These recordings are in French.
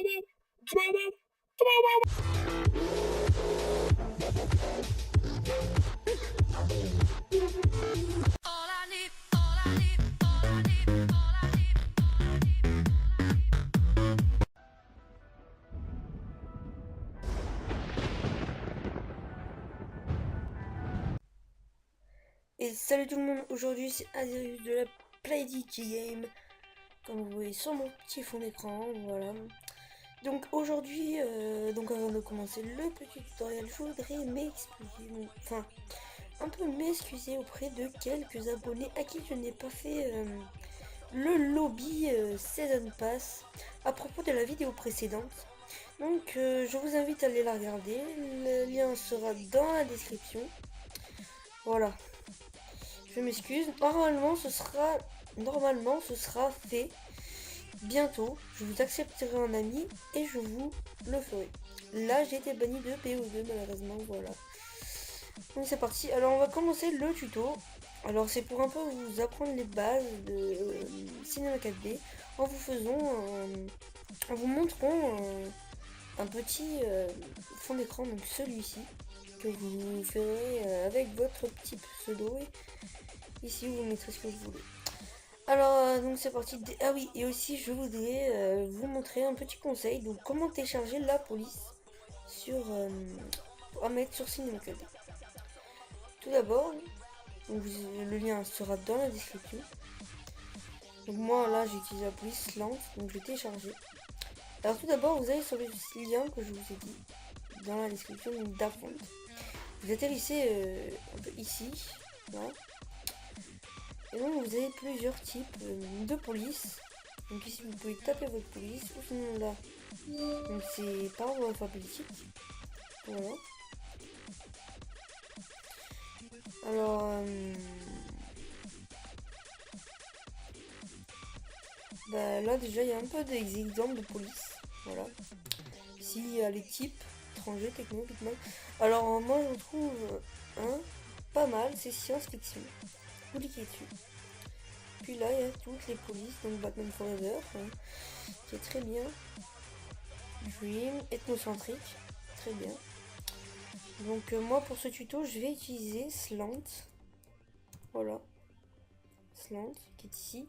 Et salut tout le monde, aujourd'hui c'est Azerius de la PlayDT Game, comme vous voyez sur mon petit fond d'écran, voilà. Donc aujourd'hui, donc avant de commencer le petit tutoriel, je voudrais m'excuser, enfin un peu m'excuser auprès de quelques abonnés à qui je n'ai pas fait le lobby Season Pass à propos de la vidéo précédente. Donc je vous invite à aller la regarder, le lien sera dans la description, voilà. Je m'excuse. Normalement, ce sera fait bientôt. Je vous accepterai en ami et je vous le ferai. Là, j'ai été banni de PO2 malheureusement. Voilà. Donc c'est parti. Alors, on va commencer le tuto. Alors, c'est pour un peu vous apprendre les bases de Cinema 4D en vous en vous montrant un petit fond d'écran, donc celui-ci, que vous ferez avec votre petit pseudo. Ici, vous mettrez ce que vous voulez. Alors, donc c'est parti. Ah oui, et aussi, je voudrais vous montrer un petit conseil. Donc, comment télécharger la police à mettre sur Cinema 4D. Tout d'abord, le lien sera dans la description. Donc, moi, là, j'ai utilisé la police Slant, donc je vais télécharger. Alors, tout d'abord, vous allez sur le lien que je vous ai dit dans la description d'Affront. Vous atterrissez un peu ici, là. Et donc vous avez plusieurs types de police. Donc ici vous pouvez taper votre police ou sinon là. Donc c'est par ordre alphabétique. Voilà. Alors là déjà il y a un peu des exemples de police. Voilà. Ici il y a les types étrangers, techno, Bitman. Alors moi je trouve pas mal, c'est science-fiction. Vous cliquez dessus. Puis là, il y a toutes les polices, donc Batman Forever, qui est très bien. Dream, ethnocentrique, très bien. Donc moi, pour ce tuto, je vais utiliser Slant. Voilà. Slant, qui est ici.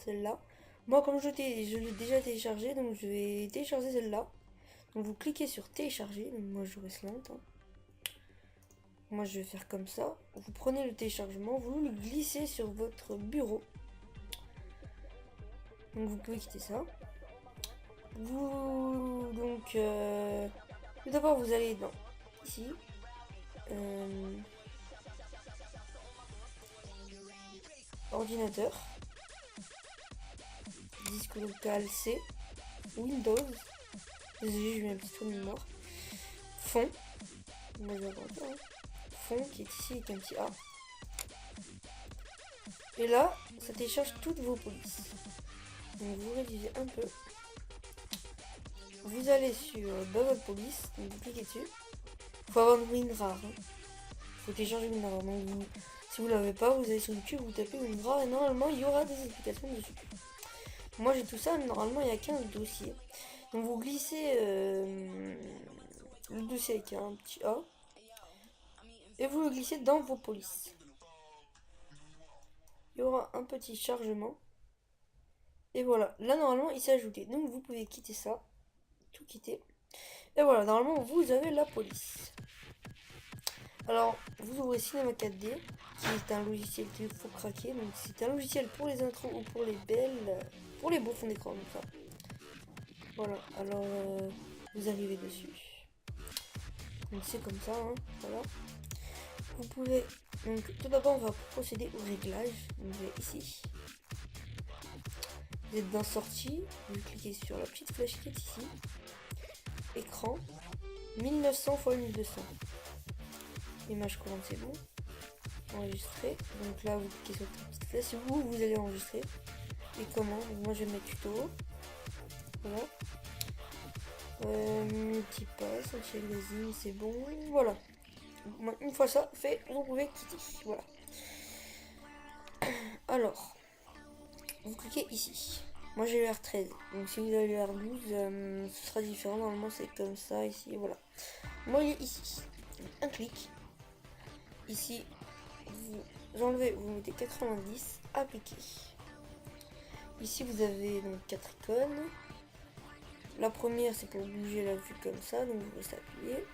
Celle-là. Moi, comme je l'ai déjà téléchargé, donc je vais télécharger celle-là. Donc vous cliquez sur télécharger, donc moi j'aurai Slant. Moi je vais faire comme ça. Vous prenez le téléchargement, vous le glissez sur votre bureau. Donc vous pouvez quitter ça. Tout d'abord vous allez dans ici. Ordinateur. Disque local C. Windows. Désolé, je mets un petit trou de mémoire. Fond. Fond qui est ici avec un petit A. Et là, ça télécharge toutes vos polices. Donc vous réduisez un peu. Vous allez sur votre police, donc vous cliquez dessus. Il faut avoir une WinRAR. Il faut télécharger WinRAR. Donc si vous l'avez pas, vous allez sur YouTube, vous tapez WinRAR et normalement il y aura des explications dessus. Moi j'ai tout ça, mais normalement il n'y a qu'un dossier. Donc vous glissez le dossier avec un petit A. Et vous le glissez dans vos polices. Il y aura un petit chargement. Et voilà, là normalement il s'est ajouté. Donc vous pouvez quitter ça. Tout quitter. Et voilà, normalement vous avez la police. Alors vous ouvrez Cinema 4D, qui est un logiciel qu'il faut craquer. Donc c'est un logiciel pour les intros ou pour les pour les beaux fonds d'écran. Donc ça. Voilà, alors vous arrivez dessus. Donc c'est comme ça, hein, voilà. Vous pouvez, donc tout d'abord on va procéder au réglage. Donc vous allez ici. Vous êtes dans sortie, vous cliquez sur la petite flèche qui est ici. Écran 1900 x 1200. Image courante, c'est bon. Enregistrer. Donc là vous cliquez sur la petite flèche où vous allez enregistrer. Et comment? Donc moi je vais mettre tuto. Voilà. Multipass, anti-aliasing, c'est bon. Voilà. Une fois ça fait, vous pouvez quitter. Voilà. Alors, vous cliquez ici. Moi j'ai le R13, donc si vous avez le R12, ce sera différent. Normalement c'est comme ça ici, voilà. Moi il est ici, un clic. Ici, vous enlevez, vous mettez 90, appliquer. Ici vous avez donc 4 icônes. La première c'est pour bouger la vue comme ça, donc vous restez appuyé.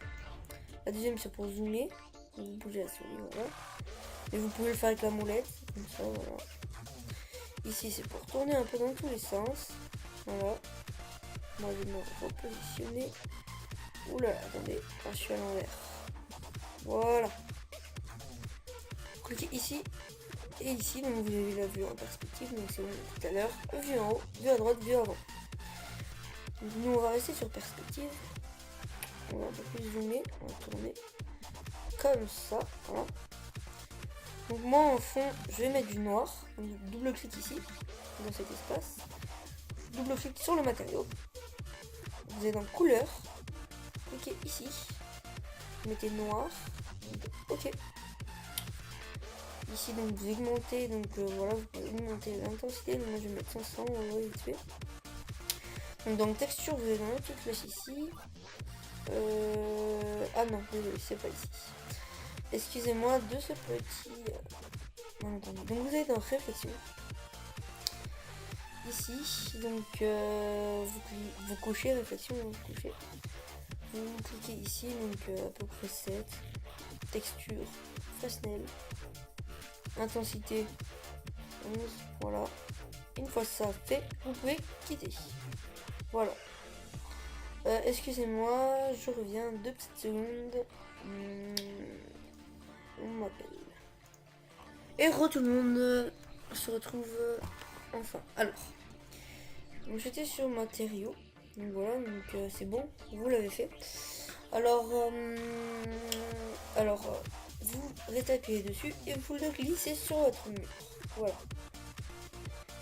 La deuxième c'est pour zoomer, donc vous bougez la souris, voilà. Et vous pouvez le faire avec la molette, comme ça, voilà. Ici c'est pour tourner un peu dans tous les sens. Voilà. Moi je vais me repositionner. Oula, attendez, je suis à l'envers. Voilà. Cliquez ici et ici, donc vous avez la vue en perspective, donc c'est bon tout à l'heure. Vue en haut, vue à droite, vue avant. Donc nous on va rester sur perspective. On va un peu plus zoomer, on va tourner comme ça, voilà. Donc moi en fond, je vais mettre du noir. Donc, double clic ici, dans cet espace. Double clic sur le matériau. Vous êtes dans couleur. Cliquez ici. Mettez noir. Ok. Ici donc vous augmentez, donc voilà, vous pouvez augmenter l'intensité. Donc moi je vais mettre 500, on va vite fait. Donc dans le texture, vous êtes dans la petite flèche ici. Ah non, désolé, c'est pas ici. Excusez-moi de ce petit malentendu. Donc vous êtes dans réflexion. Ici, donc vous cochez réflexion, vous cochez. Vous cliquez ici, donc à peu près 7. Texture, Fresnel. Intensité 11, voilà. Une fois ça fait, vous pouvez quitter. Voilà. Excusez-moi, je reviens 2 petites secondes. On m'appelle. Et tout le monde se retrouve enfin. Alors, donc j'étais sur matériaux. Donc voilà, donc c'est bon, vous l'avez fait. Alors, vous rétappuyez dessus et vous le glissez sur votre mur. Voilà.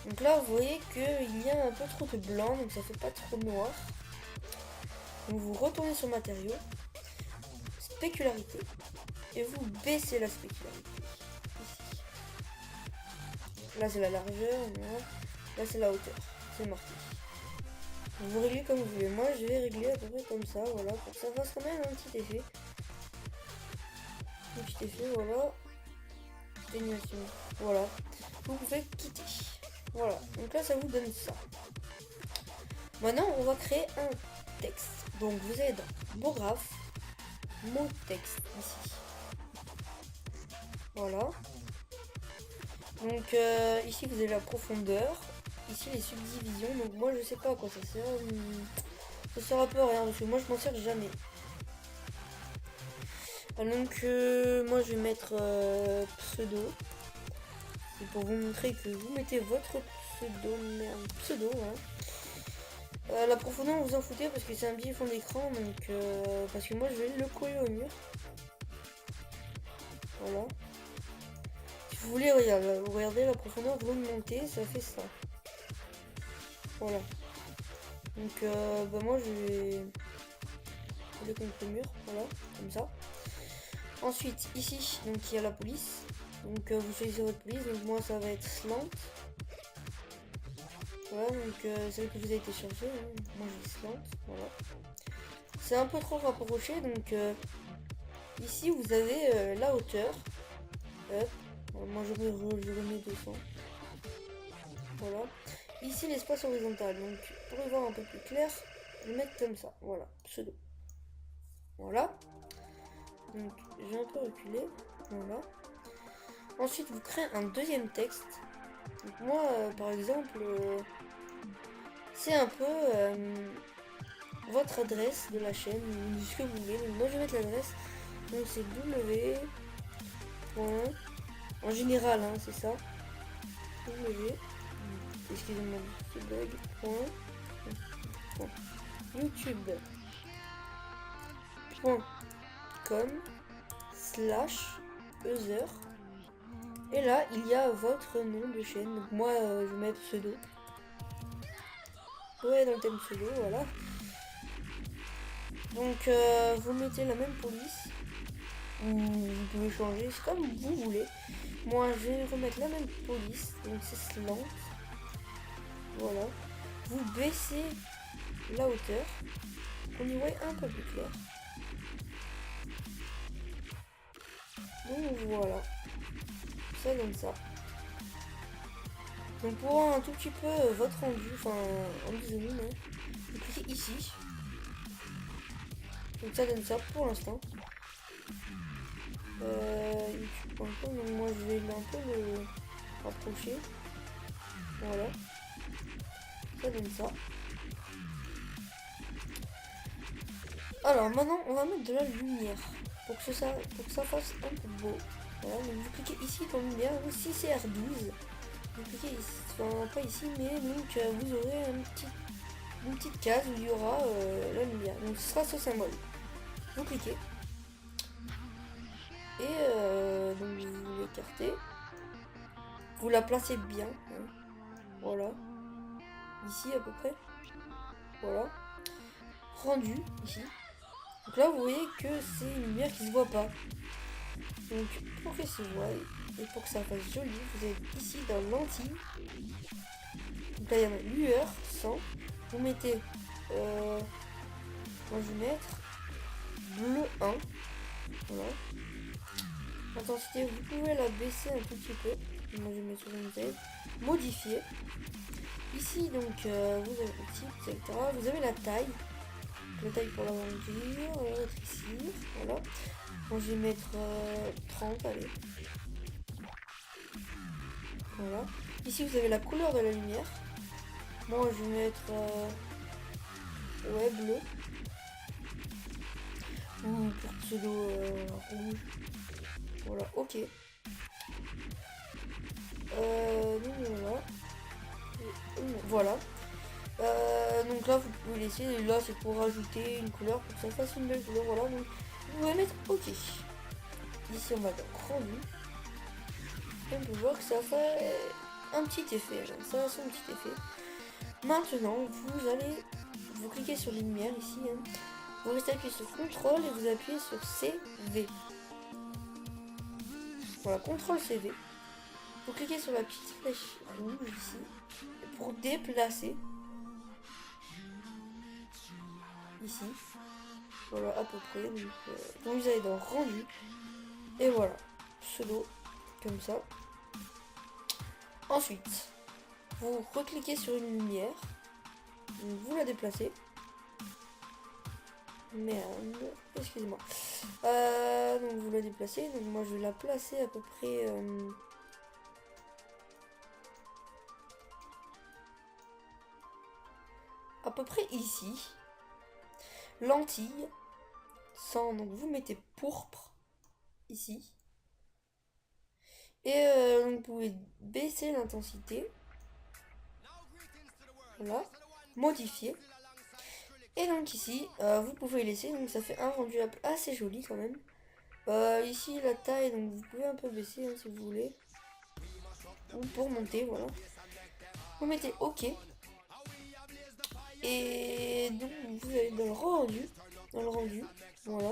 Donc là, vous voyez qu'il y a un peu trop de blanc, donc ça fait pas trop noir. Donc vous retournez sur matériaux, spécularité, et vous baissez la spécularité. Ici. Là c'est la largeur, là c'est la hauteur, c'est marqué. Vous réglez comme vous voulez. Moi je vais régler à peu près comme ça, voilà, pour que ça fasse quand même un petit effet. Un petit effet, voilà. Atténuation. Voilà. Vous pouvez quitter. Voilà. Donc là ça vous donne ça. Maintenant on va créer un texte. Donc vous êtes dans mot graphe, mot texte ici. Voilà. Donc ici vous avez la profondeur. Ici les subdivisions, donc moi je sais pas à quoi ça sert. Ça sert un peu à rien parce que moi je m'en sers jamais. Donc moi je vais mettre pseudo. C'est pour vous montrer que vous mettez votre pseudo. Hein. La profondeur vous en foutez parce que c'est un petit fond d'écran, donc parce que moi je vais le coller au mur. Voilà. Si vous voulez regardez la profondeur, vous montez, ça fait ça. Voilà. Donc moi je vais coller contre le mur, voilà, comme ça. Ensuite ici, donc il y a la police. Donc vous choisissez votre police, donc moi ça va être slant. Voilà, donc celle que vous avez téléchargée, hein. Moi j'ai slant, voilà. C'est un peu trop rapproché, donc ici vous avez la hauteur. Hop. Moi je remets 200. Voilà. Ici l'espace horizontal, donc pour y voir un peu plus clair, je vais mettre comme ça, voilà, pseudo. Voilà. Donc j'ai un peu reculé, voilà. Ensuite vous créez un deuxième texte. Donc moi par exemple, c'est un peu votre adresse de la chaîne, ce que vous voulez. Donc moi je vais mettre l'adresse, donc c'est W. En général, hein, c'est ça. W. Excusez-moi, petit bug. YouTube.com/Ether. Et là, il y a votre nom de chaîne. Donc moi, je vais mettre pseudo. Ouais, dans le thème pseudo, voilà. Donc, vous mettez la même police. Ou vous pouvez changer, c'est comme vous voulez. Moi, je vais remettre la même police. Donc, c'est slant. Voilà. vous baissez la hauteur, on y voit un peu plus clair. Donc voilà, ça donne ça. Donc pour voir un tout petit peu votre rendu, enfin en zoom, hein, vous cliquez ici. Donc ça donne ça pour l'instant. Donc moi je vais un peu le rapprocher. Voilà. Ça donne ça. Alors maintenant on va mettre de la lumière pour que ça fasse un peu beau. Voilà, donc vous cliquez ici dans lumière, si c'est R12, vous cliquez ici, enfin pas ici, mais donc vous aurez une petite case où il y aura la lumière. Donc ce sera ce symbole. Vous cliquez. Et donc vous l'écartez. Vous la placez bien. Hein. Voilà. Ici à peu près. Voilà. Rendu ici. Donc là vous voyez que c'est une lumière qui se voit pas. Donc pour qu'elle se voie et pour que ça fasse joli, vous êtes ici dans lentille. Donc là il y a ma lueur 100. Vous mettez moi je vais mettre bleu 1. Voilà. Intensité, vous pouvez la baisser un tout petit peu. Moi je mets sur une tête. Modifier. Ici donc vous avez le type, etc. Vous avez la taille. La taille pour la grandeur, on va mettre ici. Voilà. Moi je vais mettre 30, allez. Voilà. Ici vous avez la couleur de la lumière. Moi je vais mettre ouais, bleu. Ou pour pseudo rouge. Voilà, ok. Donc voilà. Voilà. Donc là vous pouvez laisser, et là c'est pour rajouter une couleur pour que ça fasse une belle couleur. Voilà, donc vous pouvez mettre ok. Ici on va dans rendu. Et on peut voir que ça fait un petit effet. Hein. Ça a son petit effet. Maintenant vous cliquez sur les lumières ici. Hein. Vous restez appuyé sur CTRL et vous appuyez sur CV. Voilà, CTRL CV. Vous cliquez sur la petite flèche rouge ici pour déplacer. Ici. Voilà, à peu près. Donc vous allez dans rendu. Et voilà. Pseudo. Comme ça. Ensuite, vous recliquez sur une lumière. Vous la déplacez. Merde. Excusez-moi. Donc vous la déplacez. Donc moi je vais la placer à peu près ici. Lentille. Sans, donc vous mettez pourpre. Ici. Et donc vous pouvez baisser l'intensité. Voilà. Modifier. Et donc ici, vous pouvez laisser. Donc ça fait un rendu assez joli quand même. Ici la taille, donc vous pouvez un peu baisser hein, si vous voulez. Ou pour monter, voilà. Vous mettez OK. Et donc vous allez dans le rendu. Voilà.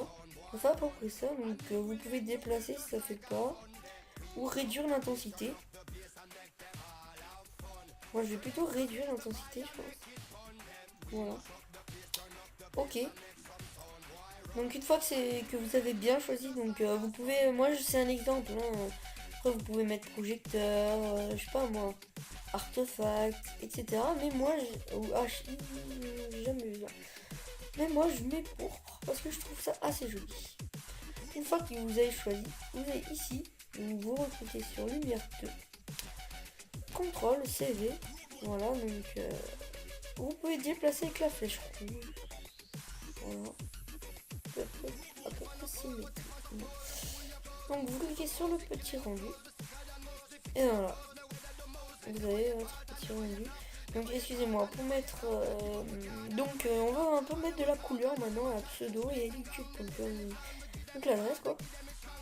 On fait à peu près ça. Donc vous pouvez déplacer si ça fait pas. Ou réduire l'intensité. Moi je vais plutôt réduire l'intensité je pense. Voilà. Ok. Donc une fois que vous avez bien choisi, donc vous pouvez, moi c'est un exemple. Hein. Après vous pouvez mettre projecteur, je sais pas moi, artefact, etc. Mais moi, ou HI, j'ai jamais vu ça. Mais moi je mets pourpre parce que je trouve ça assez joli. Une fois que vous avez choisi, vous allez ici, vous recliquez sur lumière 2. CTRL CV. Voilà, donc vous pouvez déplacer avec la flèche rouge. Voilà. À peu près symétrique. Donc vous cliquez sur le petit rendu. Et voilà. Vous avez votre petit rendu. Donc excusez-moi, pour mettre... on va un peu mettre de la couleur maintenant à pseudo et à YouTube. Donc l'adresse quoi.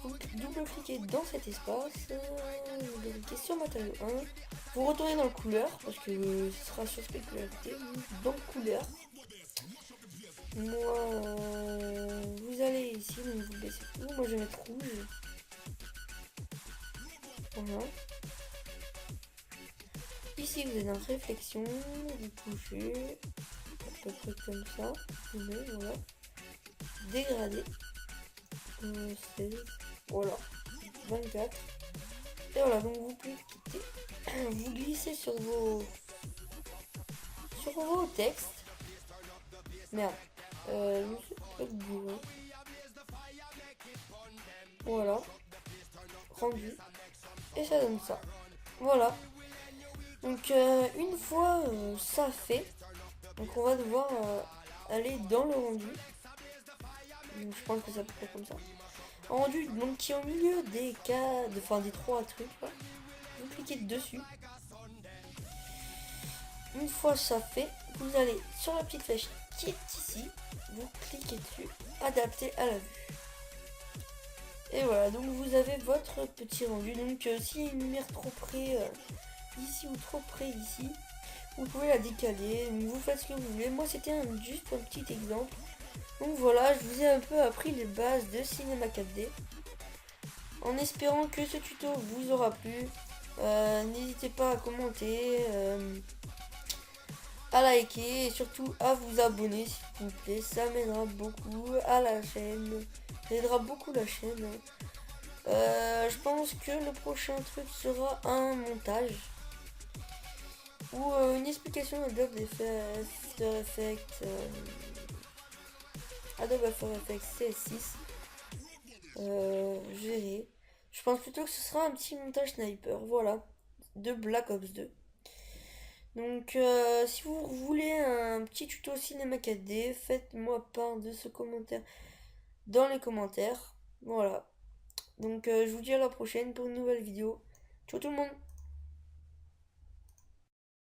Vous double-cliquez dans cet espace. Vous cliquez sur matériau 1. Vous retournez dans le couleur parce que ce sera sur spécularité. Dans le couleur. Moi, vous allez ici, donc vous baissez tout. Moi, je vais mettre rouge. Voilà. Ici, ici vous êtes en réflexion, vous touchez à peu près comme ça, voilà, dégradé, 16, voilà, 24, et voilà, donc vous cliquez, vous glissez sur vos textes, merde, voilà, rendu, et ça donne ça, voilà. Donc une fois ça fait, donc on va devoir aller dans le rendu. Donc, je pense que ça peut être comme ça. Rendu donc qui est au milieu des cas, enfin des trois trucs. Là. Vous cliquez dessus. Une fois ça fait, vous allez sur la petite flèche qui est ici. Vous cliquez dessus, adapter à la vue. Et voilà, donc vous avez votre petit rendu. Donc s'il y a une lumière trop près d'ici ou trop près d'ici, vous pouvez la décaler. Donc, vous faites ce que vous voulez. Moi c'était juste un petit exemple. Donc voilà, je vous ai un peu appris les bases de Cinema 4D. En espérant que ce tuto vous aura plu. N'hésitez pas à commenter, à liker et surtout à vous abonner s'il vous plaît. Ça m'aidera beaucoup à la chaîne. Ça aidera beaucoup la chaîne. Je pense que le prochain truc sera un montage ou une explication Adobe After Effects, Adobe After Effects CS6. Je verrai. Je pense plutôt que ce sera un petit montage sniper, voilà, de Black Ops 2. Donc, si vous voulez un petit tuto cinéma 4D, faites-moi part de ce commentaire dans les commentaires. Voilà. Donc, je vous dis à la prochaine pour une nouvelle vidéo. Ciao tout le monde!